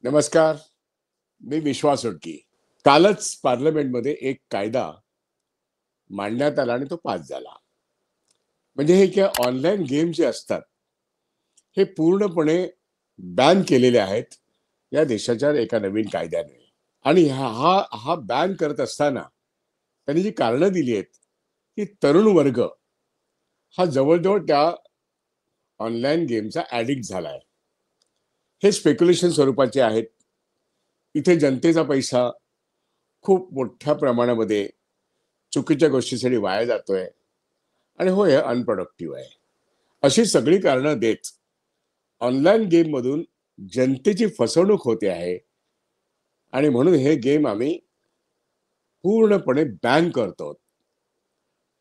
नमस्कार. मी विश्वास उटकी. कालच पार्लमेंटमध्ये एक कायदा मांडण्यात आला आणि तो पास झाला. म्हणजे हे काय ऑनलाईन गेम जे असतात, हे पूर्णपणे बॅन केलेले आहेत या देशाच्या एका नवीन कायद्याने. आणि हा हा हा बॅन करत असताना त्यांनी जी कारणं दिली आहेत, की तरुण वर्ग हा जवळ-जवळ त्या ऑनलाईन गेमचा ॲडिक्ट झालाय. हे स्पेक्युलेशन स्वरूपाचे आहेत. इथे जनतेचा पैसा खूप मोठ्या प्रमाणामध्ये चुकीच्या गोष्टीसाठी वाया जातोय आणि हो हे अनप्रोडक्टिव्ह आहे. अशी सगळी कारणं देत ऑनलाईन गेममधून जनतेची फसवणूक होते आहे आणि म्हणून हे गेम आम्ही पूर्णपणे बॅन करतो.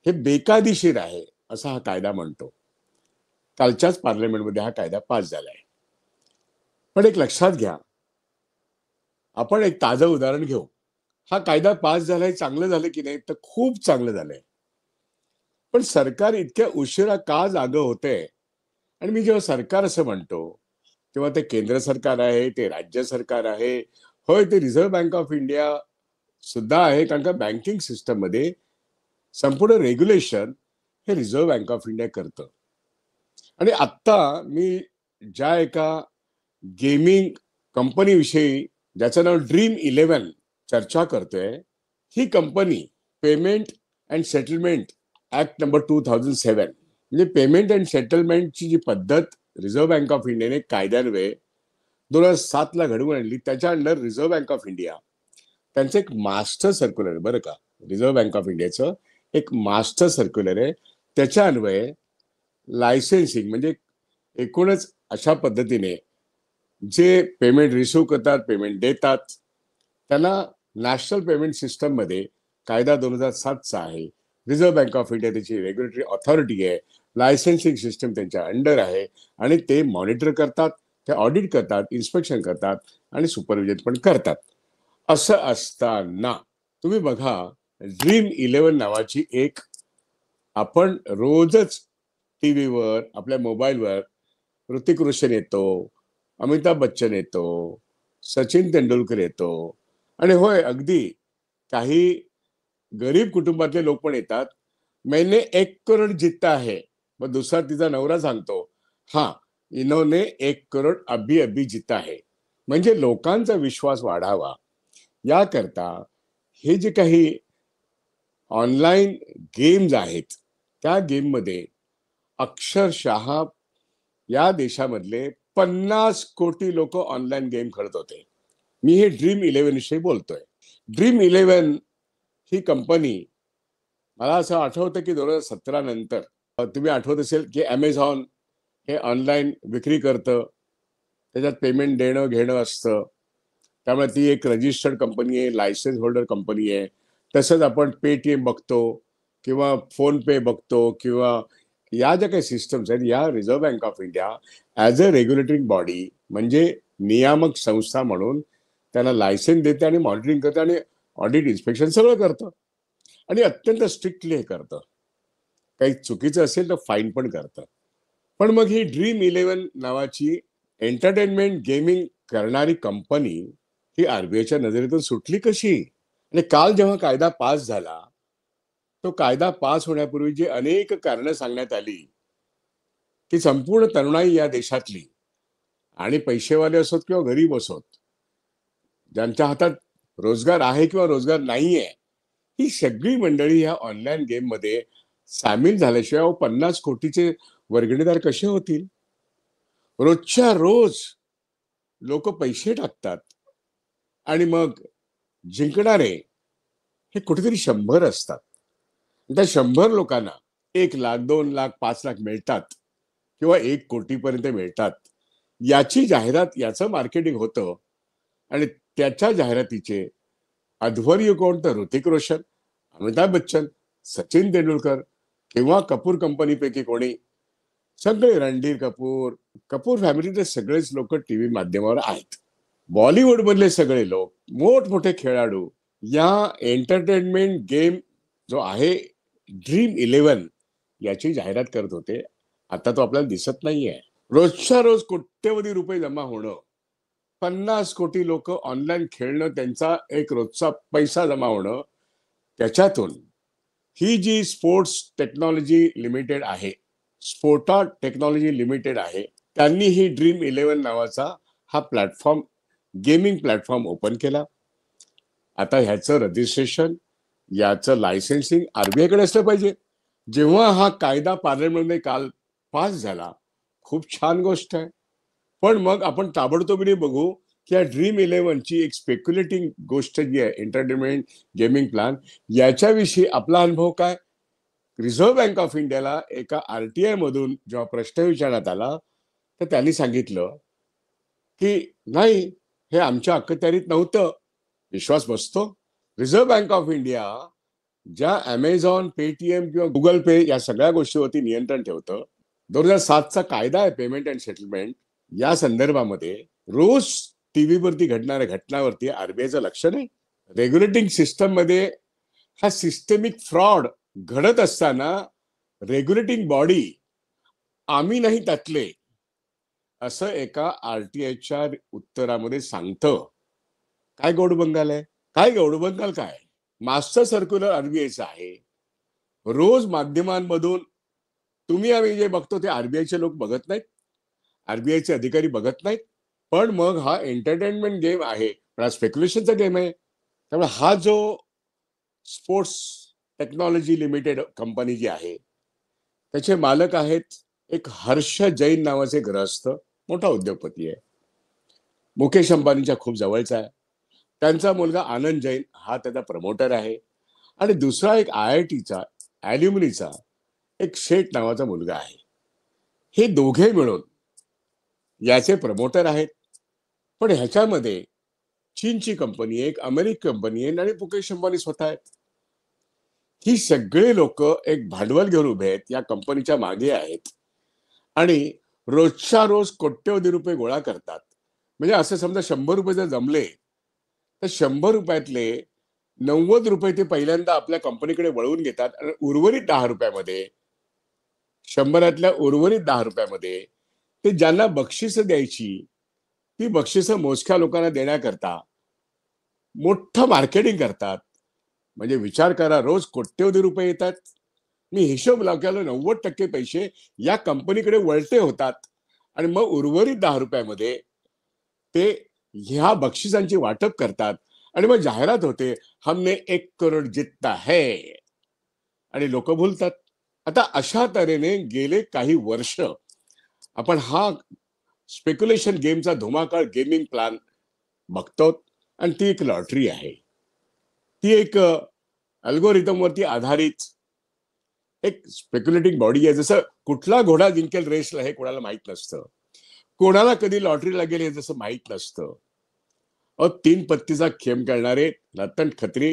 हे बेकायदेशीर आहे, असा हा कायदा म्हणतो. कालच्याच पार्लमेंटमध्ये हा कायदा पास झालाय. पण एक लक्षात घ्या, आपण एक ताजं उदाहरण घेऊ. हा कायदा पास झालाय, चांगलं झालं की नाही? तर खूप चांगलं झालंय. पण सरकार इतक्या उशिरा का जागं होतंय? आणि मी जेव्हा सरकार असं म्हणतो, तेव्हा ते केंद्र सरकार आहे, ते राज्य सरकार आहे. होय, ते रिझर्व्ह बँक ऑफ इंडिया सुद्धा आहे. कारण का बँकिंग सिस्टममध्ये संपूर्ण रेग्युलेशन हे रिझर्व्ह बँक ऑफ इंडिया करतं. आणि आत्ता मी ज्या एका गेमिंग कंपनीविषयी ज्याचं नाव ड्रीम11 चर्चा करतोय, ही company payment and settlement act number 2007 म्हणजे पेमेंट अँड सेटलमेंटची जी पद्धत रिझर्व्ह बँक ऑफ इंडियाने कायद्यान्वये 2007 ला घडवून आणली, त्याच्या under reserve bank of India त्यांचं एक मास्टर सर्क्युलर आहे बरं का. रिझर्व्ह बँक ऑफ इंडियाचं एक मास्टर सर्क्युलर आहे. त्याच्या अन्वये लायसेन्सिंग म्हणजे एकूणच अशा पद्धतीने जे पेमेंट रिसिव्ह करतात, पेमेंट देतात, त्यांना नॅशनल पेमेंट सिस्टम मध्ये कायदा 2007चा आहे. रिझर्व्ह बँक ऑफ इंडिया त्याची रेग्युलेटरी ऑथॉरिटी आहे. लायसेन्सिंग सिस्टम त्यांच्या अंडर आहे आणि ते मॉनिटर करतात, ते ऑडिट करतात, इन्स्पेक्शन करतात आणि सुपरविजन पण करतात. असं असताना तुम्ही बघा, ड्रीम11 नावाची एक आपण रोजच टीव्हीवर आपल्या मोबाईलवर ऋतिक रोशन येतो, अमिताभ बच्चन येतो, सचिन तेंडुलकर येतो आणि होय अगदी काही गरीब कुटुंबातले लोक पण येतात. मैंने 1 करोड जीता है. मग दुसरा तिचा नवरा सांगतो, हा इन्होंने 1 करोड अभी अभी जीता है. म्हणजे लोकांचा विश्वास वाढावा याकरता हे जे काही ऑनलाईन गेम्स आहेत, त्या गेममध्ये अक्षरशः या देशामधले 50 कोटी लोक ऑनलाईन गेम खेळत होते. मी हे ड्रीम11 विषयी बोलतोय. ड्रीम11 ही कंपनी मला असं आठवतं की 2017 नंतर तुम्ही आठवत असेल की अमेझॉन हे ऑनलाईन विक्री करतं, त्याच्यात पेमेंट देणं घेणं असतं. त्यामुळे ती एक रजिस्टर्ड कंपनी आहे, लायसन्स होल्डर कंपनी आहे. तसंच आपण पेटीएम बघतो किंवा फोन पे बघतो किंवा या ज्या काही सिस्टम्स आहेत, या reserve bank of India as a regulatory body म्हणजे नियामक संस्था म्हणून त्यांना लायसन्स देते आणि मॉनिटरिंग करते आणि ऑडिट इन्स्पेक्शन सगळं करतं आणि अत्यंत स्ट्रिक्टली हे करतं. काही चुकीचं असेल तर फाईन पण करतं. पण मग ही ड्रीम11 नावाची एंटरटेनमेंट गेमिंग करणारी कंपनी ही आरबीआयच्या नजरेतून सुटली कशी? आणि काल जेव्हा कायदा पास झाला, तो कायदा पास होण्यापूर्वी जी अनेक कारणं सांगण्यात आली, की संपूर्ण तरुणाई या देशातली आणि पैसेवाले असोत किंवा गरीब असोत, ज्यांच्या हातात रोजगार आहे किंवा रोजगार नाहीये, ही सगळी मंडळी या ऑनलाईन गेम मध्ये सामील झाल्याशिवाय 50 कोटीचे वर्गणीदार कसे होतील? रोजच्या रोज लोक पैसे टाकतात आणि मग जिंकणारे हे कुठेतरी 100 असतात. त्या 100 लोकांना 1 लाख, 2 लाख, 5 लाख मिळतात किंवा 1 कोटीपर्यंत मिळतात. याची जाहिरात, याचं मार्केटिंग होतं आणि त्याच्या जाहिरातीचे अध्वर्य कोण? तर ऋतिक रोशन, अमिताभ बच्चन, सचिन तेंडुलकर किंवा कपूर कंपनीपैकी कोणी, सगळे रणधीर कपूर, कपूर फॅमिलीचे सगळेच लोक टीव्ही माध्यमावर आहेत. बॉलिवूड मधले सगळे लोक, मोठमोठे खेळाडू या एंटरटेनमेंट गेम जो आहे ड्रीम11 याची जाहिरात करत होते. आता तो आपल्याला दिसत नाहीये. रोजच्या रोज कोट्यवधी रुपये जमा होणं 50 कोटी लोक ऑनलाईन खेळणं, त्यांचा एक रोजचा पैसा जमा होणं, त्याच्यातून ही जी स्पोर्ट्स टेक्नॉलॉजी लिमिटेड आहे, स्पोर्टा टेक्नॉलॉजी लिमिटेड आहे, त्यांनी ही ड्रीम 11 नावाचा हा प्लॅटफॉर्म, गेमिंग प्लॅटफॉर्म ओपन केला. आता ह्याचं रजिस्ट्रेशन, याचं लायसन्सिंग आरबीआय कडे असलं पाहिजे. जेव्हा हा कायदा पार्लमेंटमध्ये काल पास झाला, खूप छान गोष्ट आहे. पण मग आपण ताबडतोबीने बघू की या ड्रीम 11 ची एक स्पेक्युलेटिंग गोष्ट जी आहे, एंटरटेनमेंट गेमिंग प्लॅन, याच्याविषयी आपला अनुभव काय. रिझर्व्ह बँक ऑफ इंडियाला एका आरटीआय मधून जेव्हा प्रश्न विचारण्यात आला, तर त्यांनी सांगितलं की नाही, हे आमच्या अखत्यारीत नव्हतं. विश्वास बसतो. रिझर्व्ह बँक ऑफ इंडिया ज्या अमेझॉन, पेटीएम किंवा गुगल पे या सगळ्या गोष्टीवरती नियंत्रण ठेवतं, 2007चा कायदा आहे पेमेंट अँड सेटलमेंट, या संदर्भामध्ये रोज टीव्ही वरती घडणाऱ्या घटनांवरती आरबीआयचं लक्ष नाही. रेग्युलेटिंग सिस्टम मध्ये हा सिस्टेमिक फ्रॉड घडत असताना रेग्युलेटिंग बॉडी आम्ही नाही त्यातले, असं एका आरटीआयच्या उत्तरामध्ये सांगतं. काय गोडबंगाल आहे, काय गोडबंगाल काय. मास्टर सर्क्युलर आरबीआयचं आहे. रोज माध्यमांमधून तुम्ही आम्ही जे बघतो ते आरबीआयचे लोक बघत नाहीत, आरबीआयचे अधिकारी बघत नाहीत. पण मग हा एंटरटेनमेंट गेम आहे, हा स्पेक्युलेशनचा गेम आहे. त्यामुळे हा जो स्पोर्ट्स टेक्नॉलॉजी लिमिटेड कंपनी जी आहे, त्याचे मालक आहेत एक हर्ष जैन नावाचे गृहस्थ, मोठा उद्योगपती आहे, मुकेश अंबानीच्या खूप जवळचा आहे. त्यांचा मुलगा आनंद जैन हा त्याचा प्रमोटर आहे. आणि दुसरा एक IITचा ॲल्युमिनीचा एक शेठ नावाचा मुलगा आहे. हे दोघे मिळून याचे प्रमोटर आहेत. पण ह्याच्यामध्ये चीनची कंपनी आहे, एक अमेरिकन कंपनी आहे आणि मुकेश अंबानी स्वतः आहेत. ही सगळे लोक एक भांडवल घेऊन उभे आहेत, या कंपनीच्या मागे आहेत आणि रोजच्या रोज कोट्यवधी रुपये गोळा करतात. म्हणजे असं समजा 100 रुपये जर जमले, तर 100 रुपयातले 90 रुपये ते पहिल्यांदा आपल्या कंपनीकडे वळवून घेतात आणि उर्वरित 10 रुपयामध्ये, 100तल्या उर्वरित 10 रुपयामध्ये ते ज्यांना बक्षिसं द्यायची, ती बक्षिसं मोजक्या लोकांना देण्याकरता मोठं मार्केटिंग करतात. म्हणजे विचार करा, रोज कोट्यवधी रुपये येतात. मी हिशोब लावल्यावर 90% पैसे या कंपनीकडे वळते होतात आणि मग उर्वरित 10 रुपयामध्ये ते ह्या बक्षिसांची वाटप करतात आणि मग जाहिरात होते, हमने 1 करोड जितता है, आणि लोक भूलतात. आता अशा तऱ्हेने गेले काही वर्ष आपण हा स्पेक्युलेशन गेमचा धुमाकाळ गेमिंग प्लॅन बघतो. आणि ती एक लॉटरी आहे, ती एक अल्गोरिदम वरती आधारित एक स्पेक्युलेटिंग बॉडी आहे. जसं कुठला घोडा जिंकेल रेसला हे कोणाला माहित नसतं, कोणाला कधी लॉटरी लागेल हे जसं माहित नसतं. 3 पत्तीचा खेळ करणारे रतन खत्री,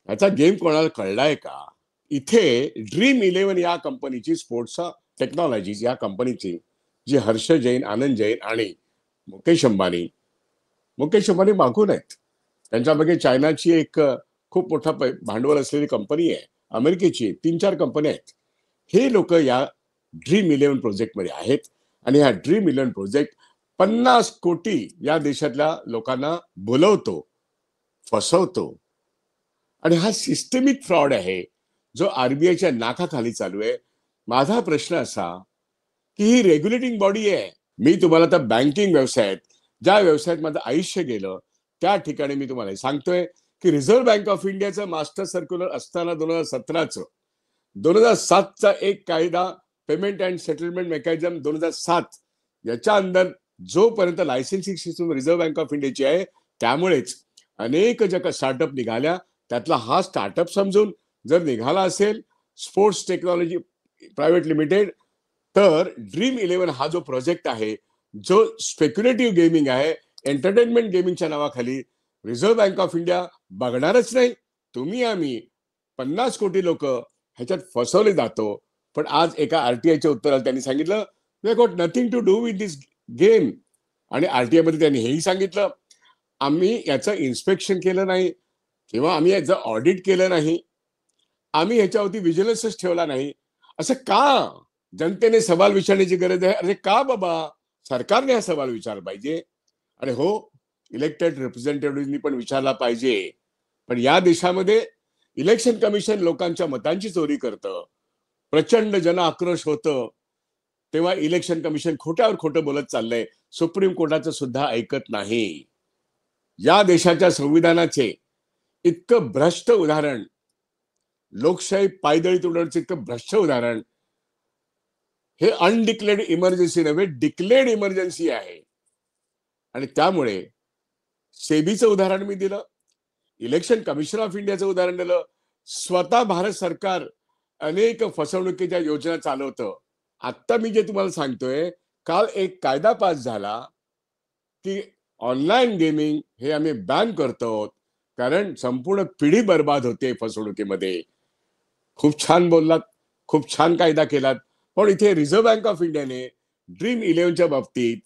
याचा गेम कोणाला कळलाय का. इथे ड्रीम 11 या कंपनीची, स्पोर्ट्स टेक्नॉलॉजीज या कंपनीची, जी हर्ष जैन, आनंद जैन आणि मुकेश अंबानी मागून आहेत. त्यांच्या मागे चायनाची एक खूप मोठा भांडवल असलेली कंपनी आहे, अमेरिकेची 3-4 कंपन्या आहेत. हे लोक या ड्रीम 11 प्रोजेक्टमध्ये आहेत. आणि हा ड्रीम 11 प्रोजेक्ट 50 कोटी या देशातल्या लोकांना बोलवतो, फसवतो. आणि हा सिस्टमिक फ्रॉड आहे, जो आरबीआयच्या नाकाखाली चालू आहे. माझा प्रश्न असा की ही रेग्युलेटिंग बॉडी आहे. मी तुम्हाला तर बँकिंग व्यवसायात, ज्या व्यवसायात माझं आयुष्य गेलं, त्या ठिकाणी मी तुम्हाला सांगतोय की रिझर्व्ह बँक ऑफ इंडियाचं मास्टर सर्क्युलर असताना 2017चं, 2007चा एक कायदा पेमेंट अँड सेटलमेंट मेकॅनिझम 2007, याच्या अंदर जोपर्यंत licensing system reserve bank of इंडियाची आहे, त्यामुळेच अनेक ज्या स्टार्टअप निघाल्या, त्यातला हा स्टार्टअप समजून जर निघाला असेल स्पोर्ट्स टेक्नॉलॉजी प्रायव्हेट लिमिटेड, तर ड्रीम 11 हा जो प्रोजेक्ट आहे, जो स्पेक्युलेटिव्ह गेमिंग आहे, एंटरटेनमेंट गेमिंगच्या नावाखाली, रिझर्व्ह बँक ऑफ इंडिया बघणारच नाही. तुम्ही आम्ही 50 कोटी लोक ह्याच्यात फसवले जातो. पण आज एका आरटीआयच्या उत्तराला त्यांनी सांगितलं, we got nothing to do with this game. आणि आरटीआय मध्ये त्यांनी हेही सांगितलं, आम्ही याचं इन्स्पेक्शन केलं नाही किंवा आम्ही याचं ऑडिट केलं नाही, आम्ही ह्याच्यावरती विजिलन्सच ठेवला नाही. असं का. जनतेने सवाल विचारण्याची गरज आहे. अरे का बाबा, सरकारने हा सवाल विचारला पाहिजे. आणि हो, इलेक्टेड रिप्रेझेंटेटिव्हनी पण विचारला पाहिजे. पण या देशामध्ये इलेक्शन कमिशन लोकांच्या मतांची चोरी करतं, प्रचंड जन आक्रोश होतं, तेव्हा इलेक्शन कमिशन खोट्यावर खोटं बोलत चाललंय. सुप्रीम कोर्टाचं सुद्धा ऐकत नाही. या देशाच्या संविधानाचे इतकं भ्रष्ट उदाहरण, लोकशाही पायदळीत उडवण्याचं इतकं भ्रष्ट उदाहरण, हे अनडिक्लेअर्ड इमर्जन्सी नव्हे, डिक्लेअर्ड इमर्जन्सी आहे. आणि त्यामुळे सेबीचं उदाहरण मी दिलं, इलेक्शन कमिशन ऑफ इंडियाचं उदाहरण दिलं. स्वतः भारत सरकार अनेक फसवणुकीच्या योजना चालवतं. आता मी जे तुम्हाला सांगतोय, काल एक कायदा पास झाला की ऑनलाईन गेमिंग हे आम्ही बॅन करतो, कारण संपूर्ण पिढी बर्बाद होते फसवणुकीमध्ये. खूप छान बोललात, खूप छान कायदा केलात. पण इथे रिझर्व्ह बँक ऑफ इंडियाने ड्रीम इलेव्हनच्या बाबतीत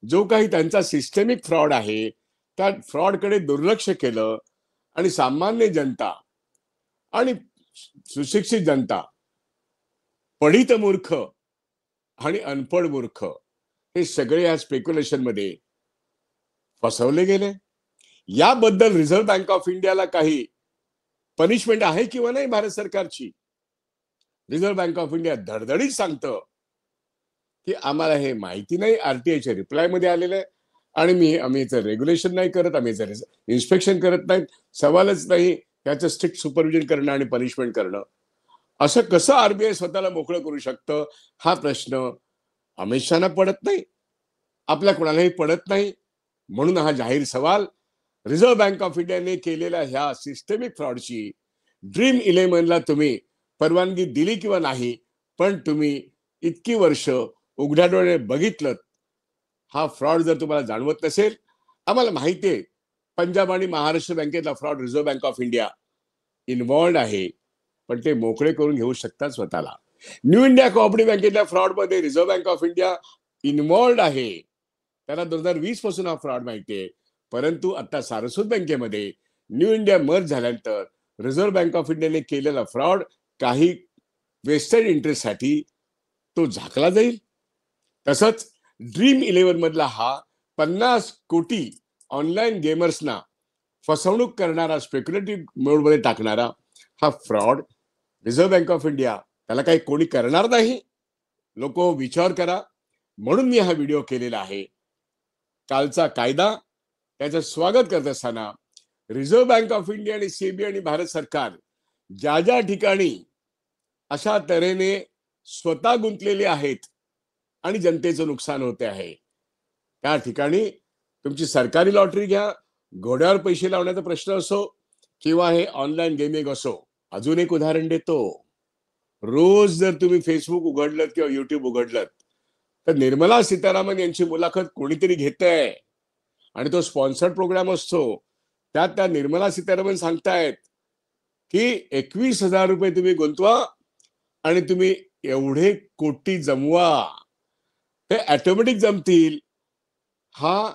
जो काही त्यांचा सिस्टेमिक फ्रॉड आहे, त्या फ्रॉडकडे दुर्लक्ष केलं आणि सामान्य जनता आणि सुशिक्षित जनता, पढित मूर्ख आणि अनपढ मूर्ख हे सगळे या स्पेक्युलेशन मध्ये फसवले गेले. याबद्दल रिझर्व्ह बँक ऑफ इंडियाला काही पनिशमेंट आहे किंवा नाही भारत सरकारची? रिझर्व्ह बँक ऑफ इंडिया धडधडीत सांगतं की आम्हाला हे माहिती नाही, आरटीआयच्या रिप्लाय मध्ये आलेलं आहे आणि आम्ही याचं रेग्युलेशन नाही करत, आम्ही याचं इन्स्पेक्शन करत नाहीत, सवालच नाही याचं स्ट्रिक्ट सुपरविजन करणं आणि पनिशमेंट करणं. असं कसं आरबीआय स्वतःला मोकळं करू शकतं? हा प्रश्न अमित शहाना पडत नाही, आपल्या कोणालाही पडत नाही. म्हणून हा जाहीर सवाल रिझर्व्ह बँक ऑफ इंडियाने केलेल्या ह्या सिस्टेमिक फ्रॉडची ड्रीम इलेव्हनला तुम्ही परवानगी दिली किंवा नाही, पण तुम्ही इतकी वर्ष उघड्या डोळ्याने बघितलं, हा फ्रॉड जर तुम्हाला जाणवत नसेल, आम्हाला माहिती आहे पंजाब आणि महाराष्ट्र बँकेतला fraud reserve bank of India involved आहे, पण ते मोकळे करून घेऊ शकतात स्वतःला. न्यू इंडिया कोऑपरेटिव्ह बँकेतल्या फ्रॉड मध्ये reserve bank of India involved आहे. त्याला 2020 पासून हा फ्रॉड माहिती आहे. परंतु आता सारस्वत बँकेमध्ये न्यू इंडिया मर्ज झाल्यानंतर रिझर्व्ह बँक ऑफ इंडियाने केलेला फ्रॉड काही वेस्टेड इंटरेस्टसाठी तो झाकला जाईल. तसंच ड्रीम इलेव्हन मधला हा 50 कोटी ऑनलाईन गेमर्सना फसवणूक करणारा, स्पेक्युलेटिव्ह मोडमध्ये टाकणारा हा fraud reserve bank of India त्याला काही कोणी करणार नाही. लोक विचार करा. म्हणून मी हा व्हिडिओ केलेला आहे. कालचा कायदा त्याचं स्वागत करत असताना रिझर्व्ह बँक ऑफ इंडिया आणि सेबी आणि भारत सरकार ज्या ज्या ठिकाणी अशा तऱ्हेने स्वतः गुंतलेले आहेत आणि जनतेचं नुकसान होते आहे, त्या ठिकाणी तुमची सरकारी लॉटरी घ्या, घोड्यावर पैसे लावण्याचा प्रश्न असो किंवा हे ऑनलाईन गेमिंग असो. अजून एक उदाहरण देतो. रोज जर तुम्ही फेसबुक उघडलं किंवा युट्यूब उघडलं तर निर्मला सीतारामन यांची मुलाखत कोणीतरी घेतंय आणि तो स्पॉन्सर्ड प्रोग्राम असतो. त्यात त्या निर्मला सीतारामन सांगतायत की 21,000 रुपये तुम्ही गुंतवा आणि तुम्ही एवढे कोटी जमवा, ते ऑटोमॅटिक जमतील. हा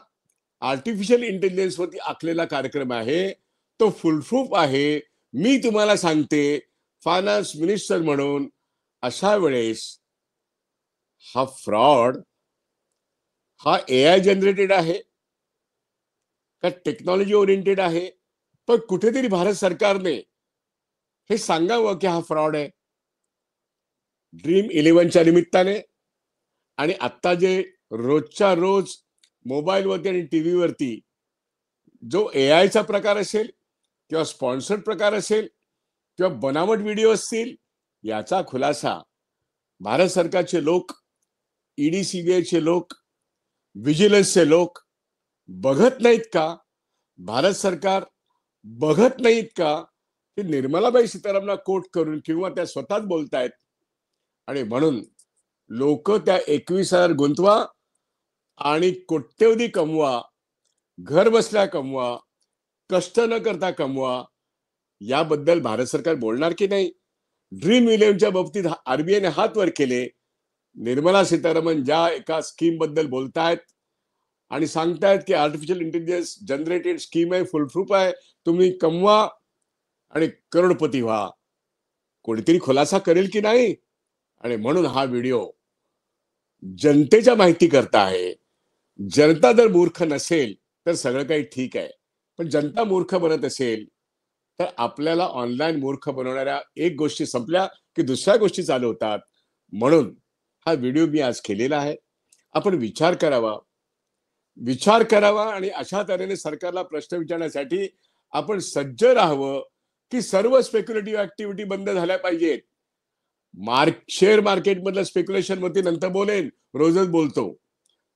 आर्टिफिशियल इंटेलिजन्स वरती आखलेला कार्यक्रम आहे, तो फुलप्रूफ आहे. मी तुम्हाला सांगते फायनान्स मिनिस्टर म्हणून, अशा वेळेस हा फ्रॉड हा एआय जनरेटेड आहे का टेक्नॉलॉजी ओरिएंटेड आहे? पण कुठेतरी भारत सरकारने हे सांगावं की हा फ्रॉड आहे. ड्रीम इलेव्हनच्या निमित्ताने आणि आता जे रोजच्या रोज मोबाईलवरती आणि टीव्हीवरती जो एआयचा प्रकार असेल किंवा स्पॉन्सर्ड प्रकार असेल किंवा बनावट व्हिडिओ असतील, याचा खुलासा भारत सरकारचे लोक, ईडी सीबीआयचे लोक, व्हिजिलन्सचे लोक बघत नाहीत का? भारत सरकार बघत नाहीत का की निर्मलाबाई सीतारामनला कोट करून किंवा त्या स्वतःच बोलतायत? आणि म्हणून लोक त्या 21,000 गुंतवा आणि कोट्यवधी कमवा, घर बसल्या कमवा, कष्ट न करता कमवा. याबद्दल भारत सरकार बोलणार की नाही? ड्रीम इलेव्हनच्या बाबतीत आरबीआयने हात वर केले. निर्मला सीतारामन ज्या एका स्कीम बद्दल बोलतायत आणि सांगतायत की आर्टिफिशियल इंटेलिजन्स जनरेटेड स्कीम आहे, फुलप्रूफ आहे, तुम्ही कमवा आणि करोडपती व्हा, कोणीतरी खुलासा करेल की नाही? आणि म्हणून हा व्हिडिओ जनतेच्या माहिती करता आहे. जनता जर मूर्ख नसेल तर सगळं काही ठीक आहे. पण जनता मूर्ख बनत असेल, तर आपल्याला ऑनलाईन मूर्ख बनवणाऱ्या एक गोष्टी संपल्या, की दुसऱ्या गोष्टी चालू होतात. म्हणून हा व्हिडिओ मी आज केलेला आहे. आपण विचार करावा आणि अशा तऱ्हेने सरकारला प्रश्न विचारण्यासाठी आपण सज्ज राहावं, की सर्व स्पेक्युलेटिव्ह ॲक्टिव्हिटी बंद झाल्या पाहिजेत. शेअर मार्केटमधलं स्पेक्युलेशनवरती नंतर बोलेन, रोजच बोलतो.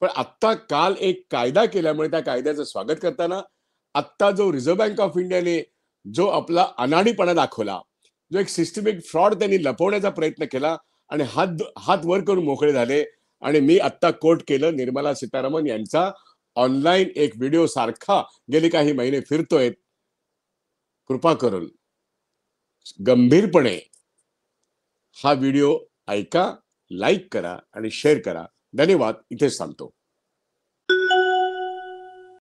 पण आत्ता काल एक कायदा केल्यामुळे त्या कायद्याचं स्वागत करताना आत्ता जो रिझर्व्ह बँक ऑफ इंडियाने जो आपला अनाडीपणा दाखवला, जो एक सिस्टमिक फ्रॉड त्यांनी लपवण्याचा प्रयत्न केला आणि हात हात वर करून मोकळे झाले. आणि मी आत्ता कोट केलं निर्मला सीतारामन यांचा ऑनलाईन एक व्हिडिओ सारखा गेले काही महिने फिरतोय. कृपा करून गंभीरपणे हा व्हिडिओ ऐका, लाईक करा आणि शेअर करा. धन्यवाद. इथेच थांबतो.